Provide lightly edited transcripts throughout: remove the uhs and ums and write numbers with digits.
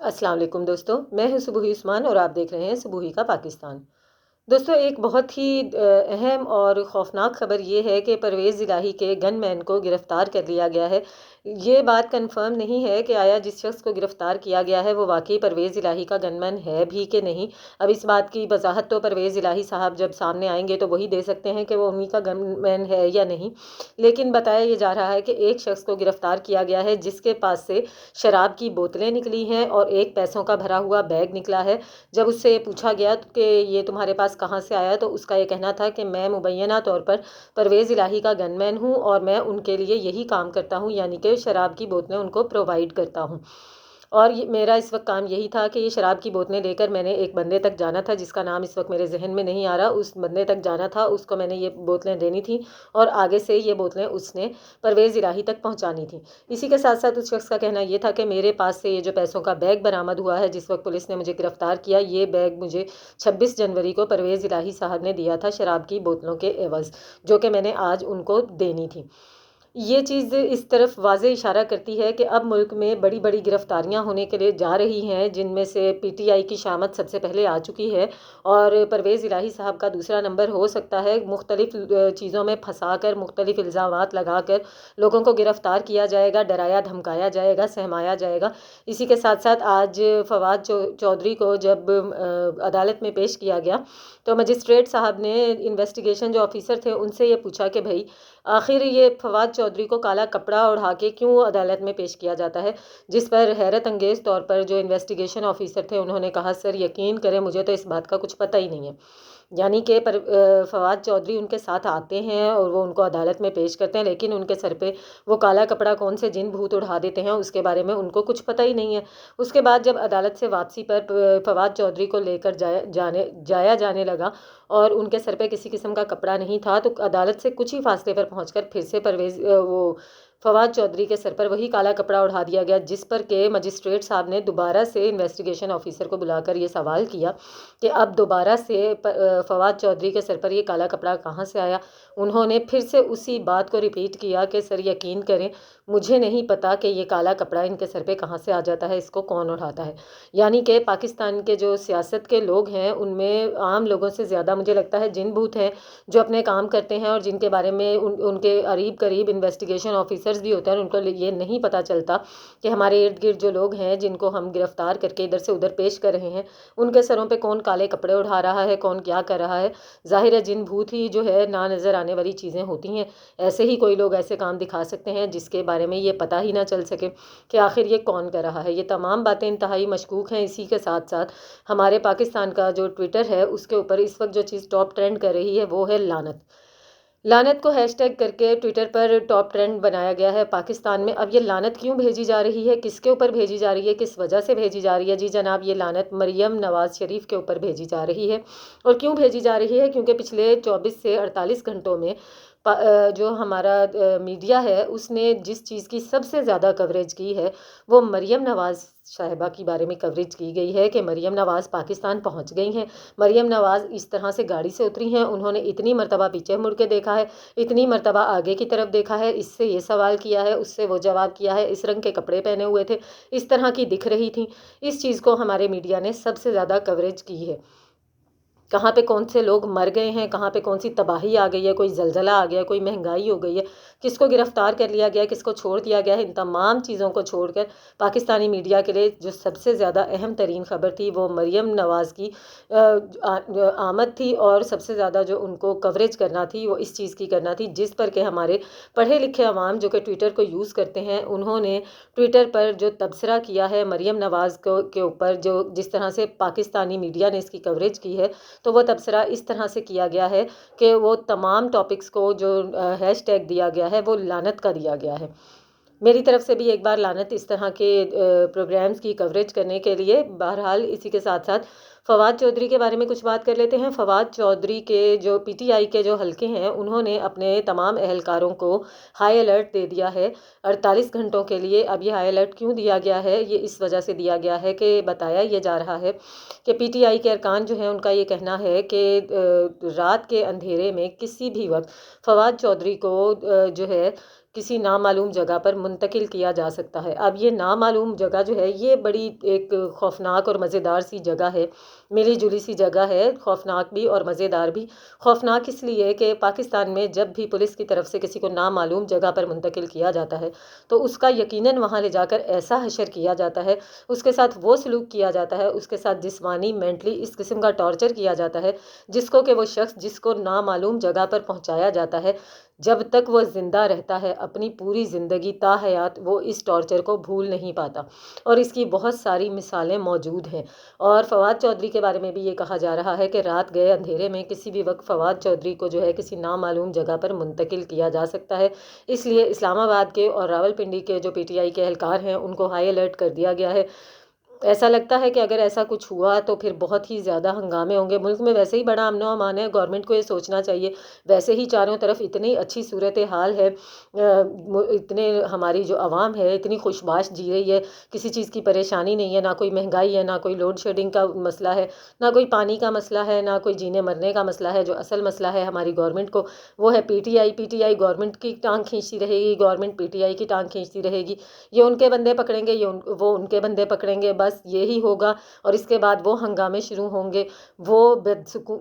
अस्सलाम वालेकुम दोस्तों, मैं हूं सुबुही उस्मान और आप देख रहे हैं सुबुही का पाकिस्तान। दोस्तों, एक बहुत ही अहम और खौफनाक खबर ये है कि परवेज़ इलाही के गनमैन को गिरफ़्तार कर लिया गया है। ये बात कंफर्म नहीं है कि आया जिस शख्स को गिरफ़्तार किया गया है वो वाकई परवेज़ इलाही का गनमैन है भी कि नहीं। अब इस बात की वजाहत तो परवेज़ इलाही साहब जब सामने आएंगे तो वही दे सकते हैं कि वो उन्हीं का गनमैन है या नहीं। लेकिन बताया ये जा रहा है कि एक शख्स को गिरफ़्तार किया गया है जिसके पास से शराब की बोतलें निकली हैं और एक पैसों का भरा हुआ बैग निकला है। जब उससे ये पूछा गया कि ये तुम्हारे पास कहाँ से आया, तो उसका ये कहना था कि मैं मुबैना तौर पर परवेज़ इलाही का गनमैन हूँ और मैं उनके लिए यही काम करता हूँ, यानी कि शराब की बोतलें उनको प्रोवाइड करता हूँ। और मेरा इस वक्त काम यही था कि ये शराब की बोतलें लेकर मैंने एक बंदे तक जाना था जिसका नाम इस वक्त मेरे जहन में नहीं आ रहा। उस बंदे तक जाना था, उसको मैंने ये बोतलें देनी थी और आगे से ये बोतलें उसने परवेज़ इलाही तक पहुंचानी थी। इसी के साथ साथ उस शख्स का कहना ये था कि मेरे पास से ये जो पैसों का बैग बरामद हुआ है जिस वक्त पुलिस ने मुझे गिरफ्तार किया, ये बैग मुझे 26 जनवरी को परवेज़ इलाही साहब ने दिया था शराब की बोतलों के एवज़, जो कि मैंने आज उनको देनी थी। ये चीज़ इस तरफ वाज़े इशारा करती है कि अब मुल्क में बड़ी बड़ी गिरफ्तारियां होने के लिए जा रही हैं, जिनमें से पीटीआई की शामत सबसे पहले आ चुकी है और परवेज़ इलाही साहब का दूसरा नंबर हो सकता है। मुख्तलिफ चीज़ों में फंसा कर, मुख्तलिफ इल्ज़ामात लगा कर लोगों को गिरफ़्तार किया जाएगा, डराया धमकाया जाएगा, सहमाया जाएगा। इसी के साथ साथ आज फवाद चौधरी को जब अदालत में पेश किया गया तो मजिस्ट्रेट साहब ने इन्वेस्टिगेशन जो ऑफिसर थे उनसे ये पूछा कि भाई आखिर ये फवाद चौधरी को काला कपड़ा ओढ़ा के क्यों अदालत में पेश किया जाता है। जिस पर हैरत अंगेज़ तौर पर जो इन्वेस्टिगेशन ऑफिसर थे उन्होंने कहा, सर यकीन करें मुझे तो इस बात का कुछ पता ही नहीं है। यानी कि फवाद चौधरी उनके साथ आते हैं और वो उनको अदालत में पेश करते हैं, लेकिन उनके सर पे वो काला कपड़ा कौन से जिन भूत उड़ा देते हैं उसके बारे में उनको कुछ पता ही नहीं है। उसके बाद जब अदालत से वापसी पर फवाद चौधरी को लेकर जाया जाने लगा और उनके सर पे किसी किस्म का कपड़ा नहीं था, तो अदालत से कुछ ही फासले पर पहुंचकर फिर से वो फवाद चौधरी के सर पर वही काला कपड़ा उड़ा दिया गया, जिस पर के मजिस्ट्रेट साहब ने दोबारा से इन्वेस्टिगेशन ऑफिसर को बुलाकर ये सवाल किया कि अब दोबारा से फवाद चौधरी के सर पर ये काला कपड़ा कहाँ से आया। उन्होंने फिर से उसी बात को रिपीट किया कि सर यकीन करें मुझे नहीं पता कि ये काला कपड़ा इनके सर पे कहाँ से आ जाता है, इसको कौन उठाता है। यानी कि पाकिस्तान के जो सियासत के लोग हैं उनमें आम लोगों से ज़्यादा मुझे लगता है जिन भूत हैं जो अपने काम करते हैं और जिनके बारे में उनके करीब करीब इन्वेस्टिगेशन ऑफिसर्स भी होते हैं, उनको ये नहीं पता चलता कि हमारे इर्द गिर्द जो लोग हैं जिनको हम गिरफ्तार करके इधर से उधर पेश कर रहे हैं उनके सरों पे कौन काले कपड़े उठा रहा है, कौन क्या कर रहा है। जाहिर है जिन भूत ही जो है ना नज़र आने वाली चीज़ें होती हैं। ऐसे ही कोई लोग ऐसे काम दिखा सकते हैं जिसके बारे में ये पता ही ना चल सके कि आखिर ये कौन कर रहा है। ये तमाम बातें इंतहाई मशकूक हैं। इसी के साथ साथ हमारे पाकिस्तान का जो ट्विटर है उसके ऊपर इस वक्त जो चीज़ टॉप ट्रेंड कर रही है वो है लानत। लानत को हैशटैग करके ट्विटर पर टॉप ट्रेंड बनाया गया है पाकिस्तान में। अब ये लानत क्यों भेजी जा रही है, किसके ऊपर भेजी जा रही है, किस वजह से भेजी जा रही है? जी जनाब, ये लानत मरियम नवाज़ शरीफ के ऊपर भेजी जा रही है। और क्यों भेजी जा रही है? क्योंकि पिछले 24 से 48 घंटों में जो हमारा मीडिया है उसने जिस चीज़ की सबसे ज़्यादा कवरेज की है वो मरियम नवाज़ साहिबा के बारे में कवरेज की गई है कि मरियम नवाज़ पाकिस्तान पहुंच गई हैं। मरियम नवाज़ इस तरह से गाड़ी से उतरी हैं, उन्होंने इतनी मर्तबा पीछे मुड़ के देखा है, इतनी मर्तबा आगे की तरफ देखा है, इससे ये सवाल किया है, उससे वो जवाब किया है, इस रंग के कपड़े पहने हुए थे, इस तरह की दिख रही थी। इस चीज़ को हमारे मीडिया ने सबसे ज़्यादा कवरेज की है। कहाँ पे कौन से लोग मर गए हैं, कहाँ पे कौन सी तबाही आ गई है, कोई ज़लज़ला आ गया, कोई महंगाई हो गई है, किसको गिरफ़्तार कर लिया गया, किसको छोड़ दिया गया है। इन तमाम चीज़ों को छोड़कर पाकिस्तानी मीडिया के लिए जो सबसे ज़्यादा अहम तरीन ख़बर थी वो मरियम नवाज़ की आमद थी और सबसे ज़्यादा जो उनको कवरेज करना थी वो इस चीज़ की करना थी, जिस पर के हमारे पढ़े लिखे अवाम जो कि ट्विटर को यूज़ करते हैं उन्होंने ट्विटर पर जो तबसरा किया है मरियम नवाज़ को के ऊपर, जो जिस तरह से पाकिस्तानी मीडिया ने इसकी कवरेज की है, तो वो तबसरा इस तरह से किया गया है कि वो तमाम टॉपिक्स को जो हैशटैग दिया गया है वो लानत का दिया गया है। मेरी तरफ से भी एक बार लानत इस तरह के प्रोग्राम्स की कवरेज करने के लिए। बहरहाल इसी के साथ साथ फवाद चौधरी के बारे में कुछ बात कर लेते हैं। फवाद चौधरी के जो पीटीआई के जो हलके हैं उन्होंने अपने तमाम एहलकारों को हाई अलर्ट दे दिया है 48 घंटों के लिए। अब ये हाई अलर्ट क्यों दिया गया है? ये इस वजह से दिया गया है कि बताया ये जा रहा है कि पीटीआई के अरकान जो हैं उनका ये कहना है कि रात के अंधेरे में किसी भी वक्त फवाद चौधरी को जो है کسی نامعلوم جگہ پر منتقل کیا جا سکتا ہے۔ اب یہ نامعلوم جگہ جو ہے یہ بڑی ایک خوفناک اور مزیدار سی جگہ ہے، ملی جلی سی جگہ ہے، خوفناک بھی اور مزیدار بھی۔ خوفناک اس لیے کہ پاکستان میں جب بھی پولیس کی طرف سے کسی کو نامعلوم جگہ پر منتقل کیا جاتا ہے تو اس کا یقیناً وہاں لے جا کر ایسا حشر کیا جاتا ہے، اس کے ساتھ وہ سلوک کیا جاتا ہے، اس کے ساتھ جسمانی مینٹلی اس قسم کا ٹارچر کیا جاتا ہے جس کو کہ وہ شخص جس کو نامعلوم جگہ پر پہنچایا جاتا ہے، جب تک وہ زندہ رہتا ہے اپنی پوری زندگی تا حیات وہ اس ٹارچر کو بھول نہیں پاتا، اور اس کی بہت ساری مثالیں موجود ہیں۔ اور فواد چودھری کے بارے میں بھی یہ کہا جا رہا ہے کہ رات گئے اندھیرے میں کسی بھی وقت فواد چودھری کو جو ہے کسی نامعلوم جگہ پر منتقل کیا جا سکتا ہے، اس لیے اسلام آباد کے اور راولپنڈی کے جو پی ٹی آئی کے اہلکار ہیں ان کو ہائی الرٹ کر دیا گیا ہے۔ ایسا لگتا ہے کہ اگر ایسا کچھ ہوا تو پھر بہت ہی زیادہ ہنگامے ہوں گے۔ ملک میں ویسے ہی بڑا امن و امان ہے، گورنمنٹ کو یہ سوچنا چاہیے، ویسے ہی چاروں طرف اتنی اچھی صورتحال ہے، اتنے ہماری جو عوام ہے اتنی خوشباش جی رہی ہے، کسی چیز کی پریشانی نہیں ہے، نہ کوئی مہنگائی ہے، نہ کوئی لوڈ شیڈنگ کا مسئلہ ہے، نہ کوئی پانی کا مسئلہ ہے، نہ کوئی جینے مرنے کا مسئلہ ہے۔ جو اصل مسئلہ ہے ہماری گورنمنٹ کو وہ ہے پی ٹی آئی گورنمنٹ کی ٹانگ کھینچتی رہے گی، گورنمنٹ پی ٹی آئی کی ٹانگ کھینچتی رہے گی، یہ ان کے بندے پکڑیں گے، وہ ان کے بندے پکڑیں گے، بس یہی ہوگا۔ اور اس کے بعد وہ ہنگامے شروع ہوں گے، وہ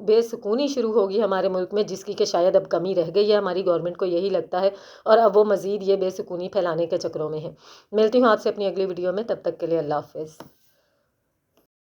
بے سکونی شروع ہوگی ہمارے ملک میں، جس کی کہ شاید اب کمی رہ گئی ہے، ہماری گورنمنٹ کو یہی لگتا ہے، اور اب وہ مزید یہ بے سکونی پھیلانے کے چکروں میں ہے۔ ملتی ہوں آپ سے اپنی اگلی ویڈیو میں، تب تک کے لیے اللہ حافظ۔